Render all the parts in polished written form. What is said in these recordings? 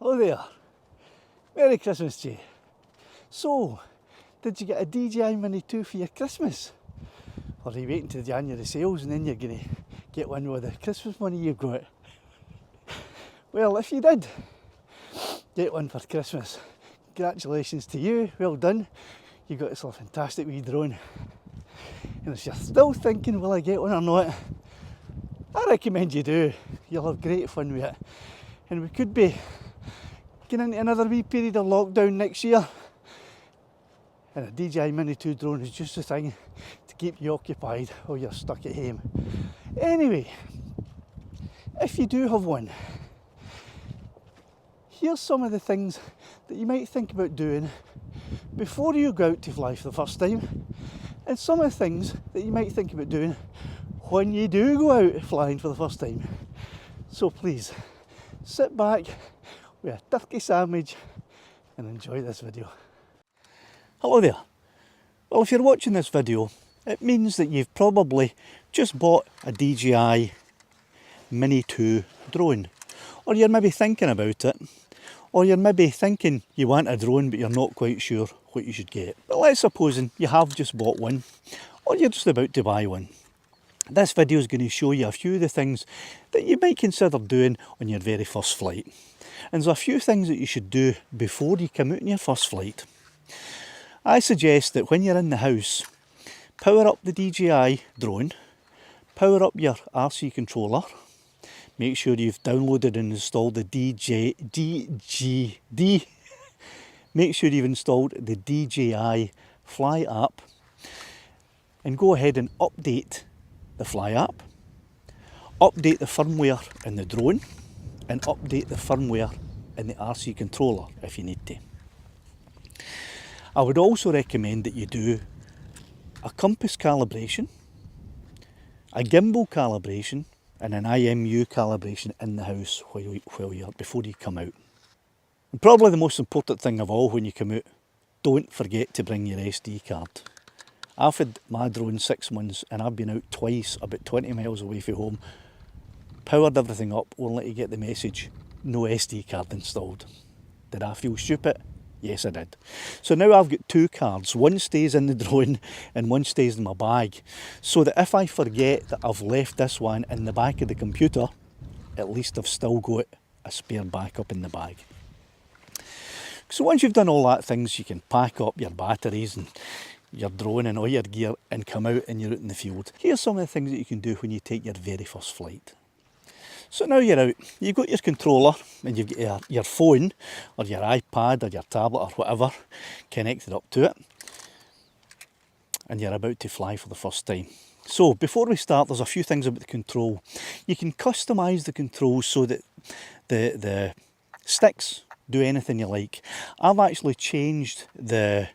Hello there, Merry Christmas to you. So, did you get a DJI Mini 2 for your Christmas? Or are you waiting till the January sales and then you're going to get one with the Christmas money you've got? Well, if you did get one for Christmas, congratulations to you, well done. You got yourself a fantastic wee drone. And if you're still thinking, will I get one or not, I recommend you do. You'll have great fun with it. And we could be getting into another wee period of lockdown next year. And a DJI Mini 2 drone is just the thing to keep you occupied while you're stuck at home. Anyway, if you do have one, here's some of the things that you might think about doing before you go out to fly for the first time, and some of the things that you might think about doing when you do go out flying for the first time. So please, sit back with a turkey sandwich and enjoy this video. Hello there. Well, if you're watching this video, it means that you've probably just bought a DJI Mini 2 drone, or you're maybe thinking about it, or you're maybe thinking you want a drone but you're not quite sure what you should get. But let's suppose you have just bought one, or you're just about to buy one. This video is going to show you a few of the things that you might consider doing on your very first flight. And there's a few things that you should do before you come out on your first flight. I suggest that when you're in the house, power up the DJI drone, power up your RC controller, make sure you've downloaded and installed the make sure you've installed the DJI Fly app, and go ahead and update the Fly app, update the firmware in the drone, and update the firmware in the RC controller if you need to. I would also recommend that you do a compass calibration, a gimbal calibration, and an IMU calibration in the house before you come out. And probably the most important thing of all when you come out, don't forget to bring your SD card. I've had my drone 6 months and I've been out twice, about 20 miles away from home, powered everything up, only to get the message, no SD card installed. Did I feel stupid? Yes, I did. So now I've got 2 cards. One stays in the drone and one stays in my bag. So that if I forget that I've left this one in the back of the computer, at least I've still got a spare backup in the bag. So once you've done all that things, you can pack up your batteries and your drone and all your gear and come out and you're out in the field. Here's some of the things that you can do when you take your very first flight. So now you're out, you've got your controller and you've got your phone or your iPad or your tablet or whatever connected up to it, and you're about to fly for the first time. So before we start, there's a few things about the control. You can customise the controls so that the sticks do anything you like. I've actually changed the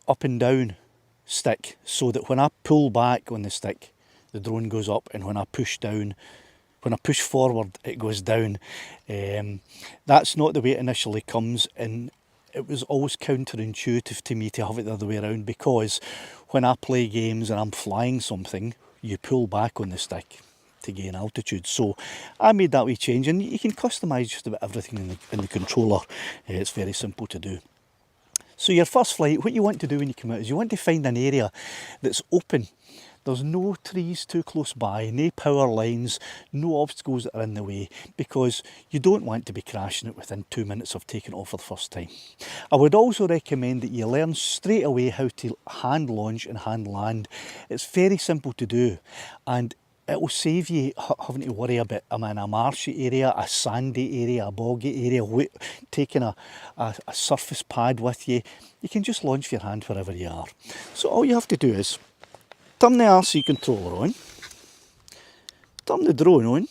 up and down stick so that when I pull back on the stick, the drone goes up, and when I push forward, it goes down. That's not the way it initially comes, and it was always counterintuitive to me to have it the other way around, because when I play games and I'm flying something, you pull back on the stick to gain altitude. So I made that wee change, and you can customise just about everything in the controller. It's very simple to do. So your first flight, what you want to do when you come out is you want to find an area that's open. There's no trees too close by, no power lines, no obstacles that are in the way, because you don't want to be crashing it within 2 minutes of taking off for the first time. I would also recommend that you learn straight away how to hand launch and hand land. It's very simple to do, and it will save you having to worry about, am I in a marshy area, a sandy area, a boggy area, taking a surface pad with you. You can just launch with your hand wherever you are. So all you have to do is turn the RC controller on, turn the drone on,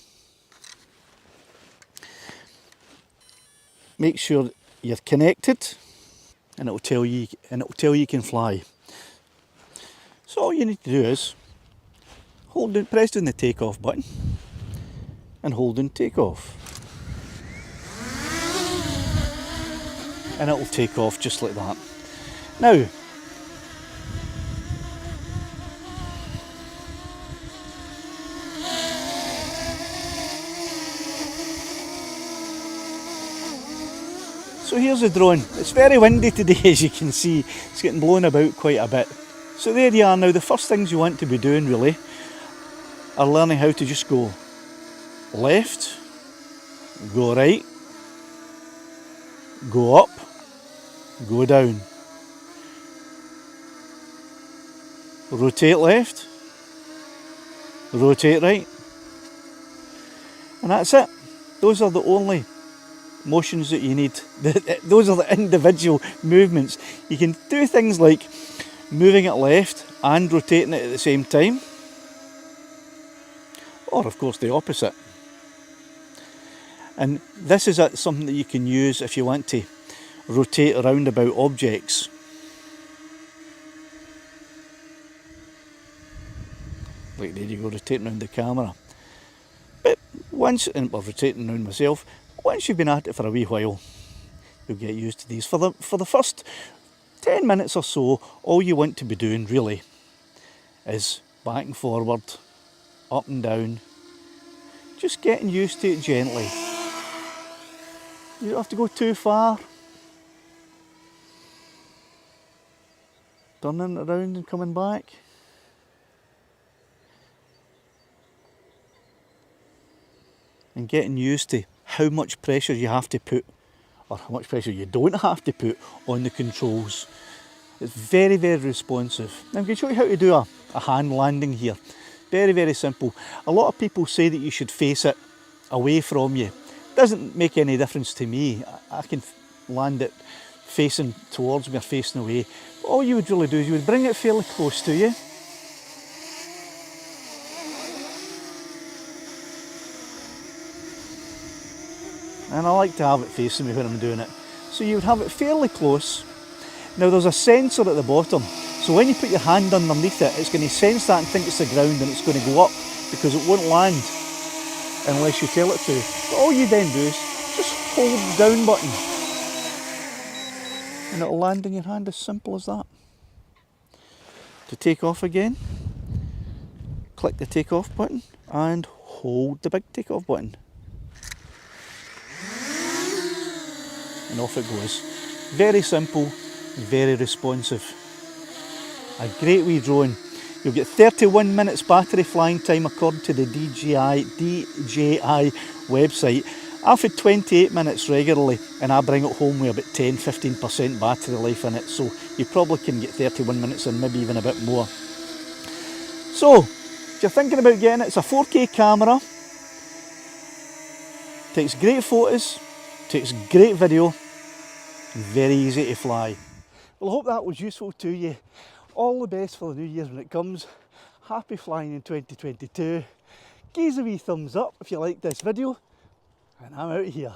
make sure you're connected, and it'll tell you you can fly. So all you need to do is press down the takeoff button and hold in takeoff, and it'll take off just like that. Now So here's the drone. It's very windy today, as you can see. It's getting blown about quite a bit. So there you are. Now the first things you want to be doing really are learning how to just go left, go right, go up, go down, rotate left, rotate right, and that's it. Those are the only motions that you need. Those are the individual movements. You can do things like moving it left and rotating it at the same time, or of course the opposite. And this is something that you can use if you want to rotate around about objects. Like there you go, rotating around the camera. But once, and we're rotating around myself, once you've been at it for a wee while, you'll get used to these. For the first 10 minutes or so, all you want to be doing really is back and forward, up and down, just getting used to it gently. You don't have to go too far. Turning it around and coming back. And getting used to how much pressure you have to put, or how much pressure you don't have to put on the controls. It's very, very responsive. Now I'm going to show you how to do a hand landing here. Very, very simple. A lot of people say that you should face it away from you. Doesn't make any difference to me. I can land it facing towards me or facing away. But all you would really do is you would bring it fairly close to you. And I like to have it facing me when I'm doing it. So you would have it fairly close. Now there's a sensor at the bottom. So when you put your hand underneath it, it's going to sense that and think it's the ground, and it's going to go up because it won't land unless you tell it to. But all you then do is just hold the down button and it'll land in your hand, as simple as that. To take off again, click the take off button and hold the big take off button. And off it goes. Very simple, very responsive. A great wee drone. You'll get 31 minutes battery flying time according to the DJI website. I've had 28 minutes regularly, and I bring it home with about 10-15% battery life in it, so you probably can get 31 minutes and maybe even a bit more. So, if you're thinking about getting it, it's a 4K camera, takes great photos, takes great video, and very easy to fly. Well, I hope that was useful to you. All the best for the new year when it comes. Happy flying in 2022. Give us a wee thumbs up if you like this video, and I'm out of here.